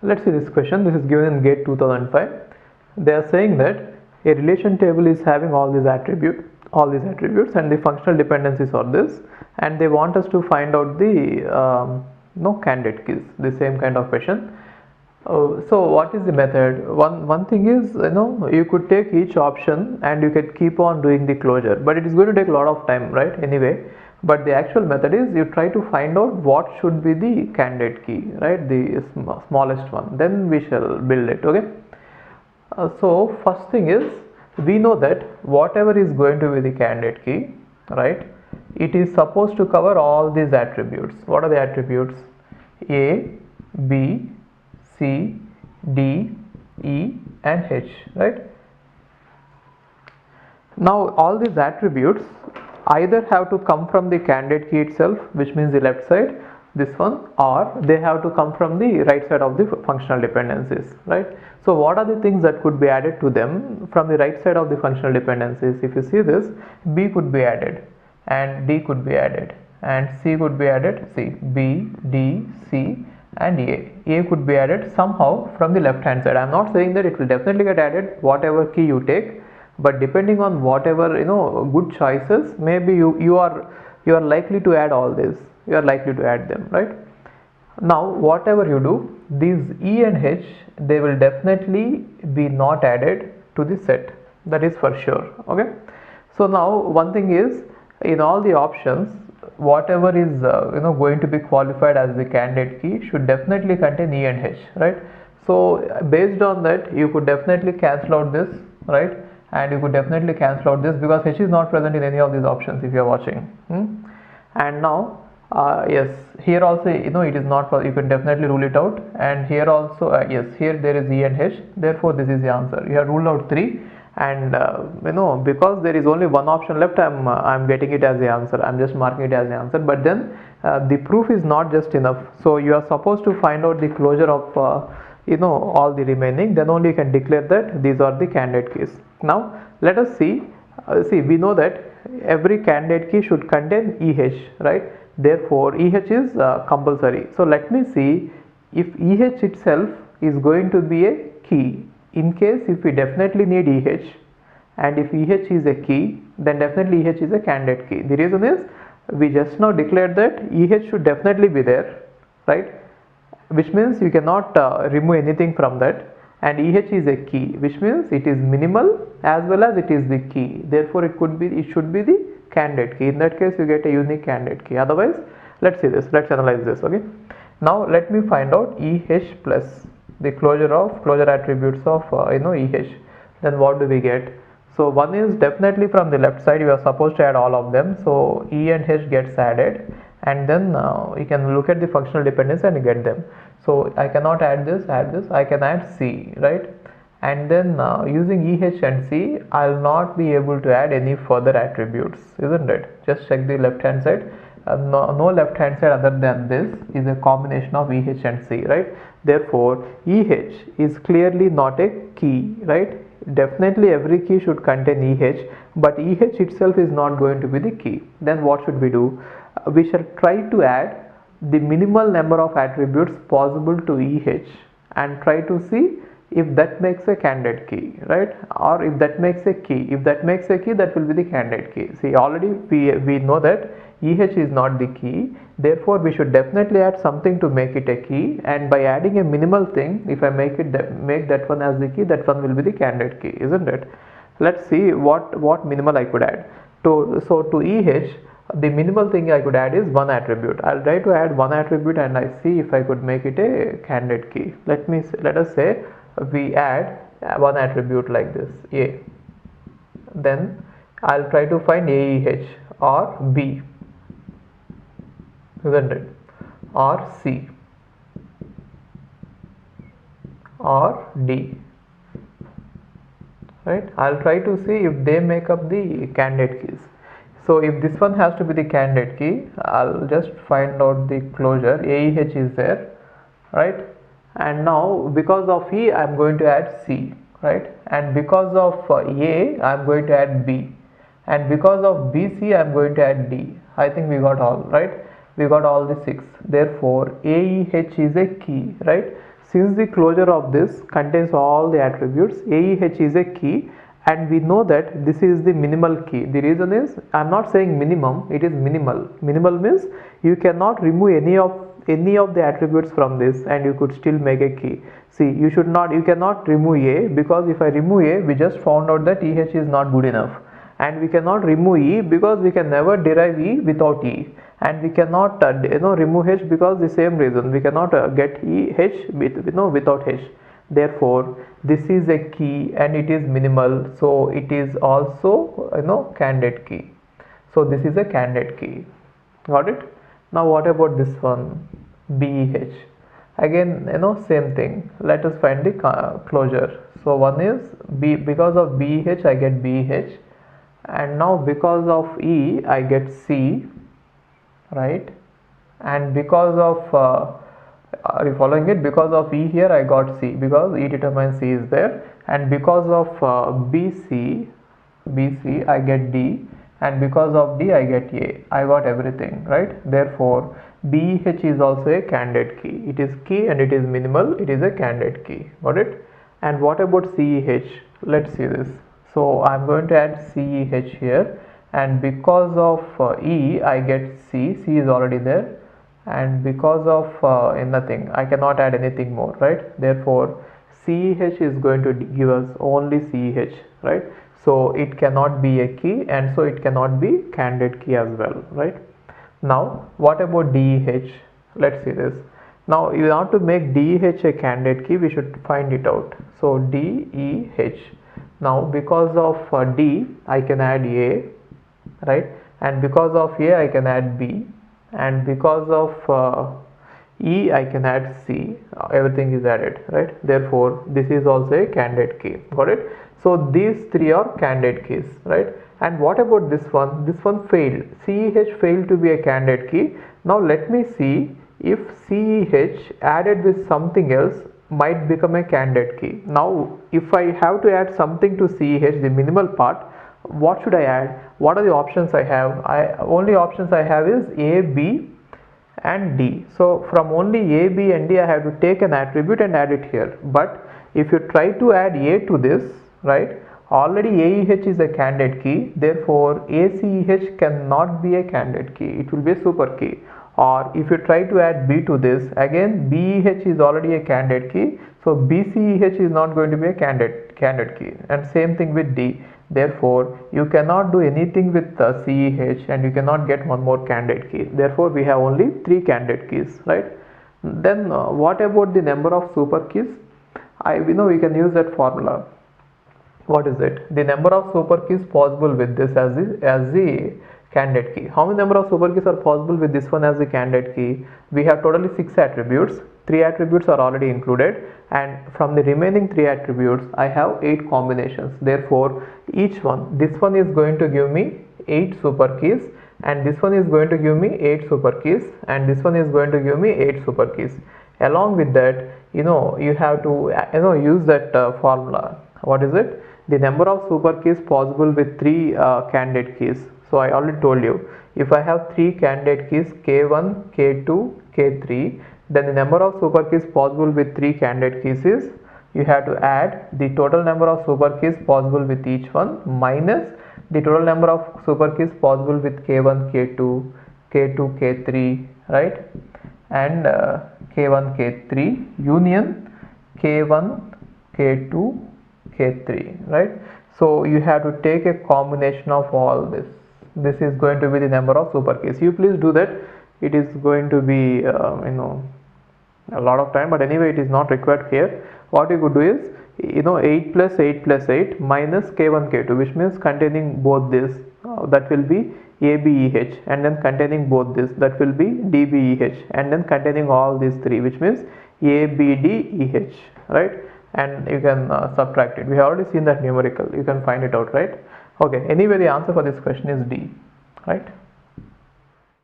Let's see this question. This is given in GATE 2005. They are saying that a relation table is having all these attributes, and the functional dependencies are this, and they want us to find out the candidate keys. The same kind of question. So what is the method? One thing is, you could take each option and you could keep on doing the closure, but it is going to take a lot of time, right? Anyway, but the actual method is you try to find out what should be the candidate key, right? The smallest one. Then we shall build it. Okay. So first thing is, we know that whatever is going to be the candidate key, right? It is supposed to cover all these attributes. What are the attributes? A, B, C, D, E and H, right? Now all these attributes either have to come from the candidate key itself, which means the left side, this one, or they have to come from the right side of the functional dependencies, right? So what are the things that could be added to them from the right side of the functional dependencies? If you see this, B could be added and D could be added and C could be added. See, B, D, C and A could be added somehow from the left hand side. I am not saying that it will definitely get added whatever key you take, but depending on whatever good choices, maybe you are likely to add all this, you are likely to add them, right? Now whatever you do, these E and H, they will definitely be not added to the set, that is for sure. Okay, so now one thing is, in all the options, whatever is going to be qualified as the candidate key should definitely contain E and H, right? So based on that, you could definitely cancel out this, right? And you could definitely cancel out this because H is not present in any of these options if you are watching. And now yes, here also it is not, you can definitely rule it out, and here also yes, here there is E and H, therefore this is the answer. You have ruled out 3, and because there is only one option left, I'm getting it as the answer. I'm just marking it as the answer, but then the proof is not just enough. So you are supposed to find out the closure of all the remaining, then only you can declare that these are the candidate keys. Now let us see. We know that every candidate key should contain EH, right? Therefore EH is compulsory. So let me see if EH itself is going to be a key. In case if we definitely need EH, and if EH is a key, then definitely EH is a candidate key. The reason is, we just now declared that EH should definitely be there, right? Which means you cannot remove anything from that, and EH is a key, which means it is minimal as well as it is the key. Therefore it should be the candidate key. In that case you get a unique candidate key. Otherwise, let's see this, let's analyze this. Okay, now let me find out EH plus the closure attributes of EH. Then what do we get? So one is definitely from the left side, you are supposed to add all of them, so E and H gets added, and then you can look at the functional dependency and get them. So I cannot add this, I can add C, right? And then using EH and C, I'll not be able to add any further attributes, isn't it? Just check the left hand side. No left hand side other than this is a combination of EH and C, right? Therefore EH is clearly not a key, right? Definitely every key should contain EH, but EH itself is not going to be the key. Then what should we do? We shall try to add the minimal number of attributes possible to EH and try to see if that makes a candidate key, right? Or if that makes a key. If that makes a key, that will be the candidate key. See, already we know that EH is not the key, therefore we should definitely add something to make it a key, and by adding a minimal thing, if I make that one as the key, that one will be the candidate key, isn't it? Let's see what minimal I could add. So to EH, the minimal thing I could add is one attribute. I'll try to add one attribute and I see if I could make it a candidate key. Let us say we add one attribute like this, A. Then I'll try to find AEH or B, isn't it? Or C or D, right? I'll try to see if they make up the candidate keys. So if this one has to be the candidate key, I'll just find out the closure. AEH is there, right? And now because of E, I'm going to add C, right? And because of A, I'm going to add B, and because of BC, I'm going to add D. I think we got all, right? We got all the 6. Therefore AEH is a key, right? since the closure of this contains all the attributes, AEH is a key, and we know that this is the minimal key. The reason is, I'm not saying minimum, it is minimal. Minimal means you cannot remove any of the attributes from this and you could still make a key. See, you cannot remove A, because if I remove A, we just found out that EH is not good enough, and we cannot remove E because we can never derive E without E, and we cannot remove H because the same reason, we cannot get EH without H. Therefore this is a key and it is minimal, so it is also candidate key. So this is a candidate key. Got it? Now what about this one, BEH? Again, same thing. Let us find the closure. So one is B, because of BEH I get BEH, and now because of E I get C, right? And because of are you following it? Because of E here I got C, because E determines C is there, and because of BC I get D, and because of D I get A. I got everything, right? Therefore BEH is also a candidate key. It is key and it is minimal, it is a candidate key. Got it? And what about CEH? Let's see this. So I'm going to add CEH here, and because of E I get C. C is already there, and because of nothing, I cannot add anything more, right? Therefore CEH is going to give us only CEH, right? So it cannot be a key, and so it cannot be candidate key as well, right? Now what about DEH? Let's see this. Now you want to make DEH a candidate key, we should find it out. So DEH, now because of D I can add A, right? And because of A I can add B, and because of E I can add C. Everything is added, right? Therefore this is also a candidate key. Got it? So these three are candidate keys, right? And what about this one? This one failed. CEH failed to be a candidate key. Now let me see if CEH added with something else might become a candidate key. Now if I have to add something to CEH, the minimal part, what should I add? What are the options I have? Only options I have is A, B and D. So from only A, B and D I have to take an attribute and add it here. But if you try to add A to this, right, already AEH is a candidate key, therefore ACEH cannot be a candidate key, it will be a super key. Or if you try to add B to this, again BEH is already a candidate key, so BCEH is not going to be a candidate key, and same thing with D. Therefore you cannot do anything with CEH, and you cannot get one more candidate key. Therefore we have only 3 candidate keys, right? Then what about the number of super keys? We can use that formula. What is it? The number of super keys possible with this as the candidate key. How many number of super keys are possible with this one as the candidate key? We have totally 6 attributes. 3 attributes are already included, and from the remaining 3 attributes I have 8 combinations. Therefore each one, this one is going to give me 8 super keys, and this one is going to give me 8 super keys, and this one is going to give me 8 super keys. Along with that, you have to use that formula. What is it? The number of super keys possible with 3 candidate keys. So I already told you, if I have 3 candidate keys K1, K2, K3, then the number of super keys possible with 3 candidate keys is, you have to add the total number of super keys possible with each one minus the total number of super keys possible with K1, K2, K2, K3, right? And K1, K3 union K1, K2, K3, right? So you have to take a combination of all this. This is going to be the number of super keys. You please do that. It is going to be a lot of time, but anyway it is not required here. What you could do is 8 plus 8 plus 8 minus K1, K2, which means containing both this, that will be ABEH, and then containing both this, that will be DBEH, and then containing all these 3, which means ABDEH, right? And you can subtract it. We have already seen that numerical, you can find it out, right? Okay, anyway the answer for this question is D, right?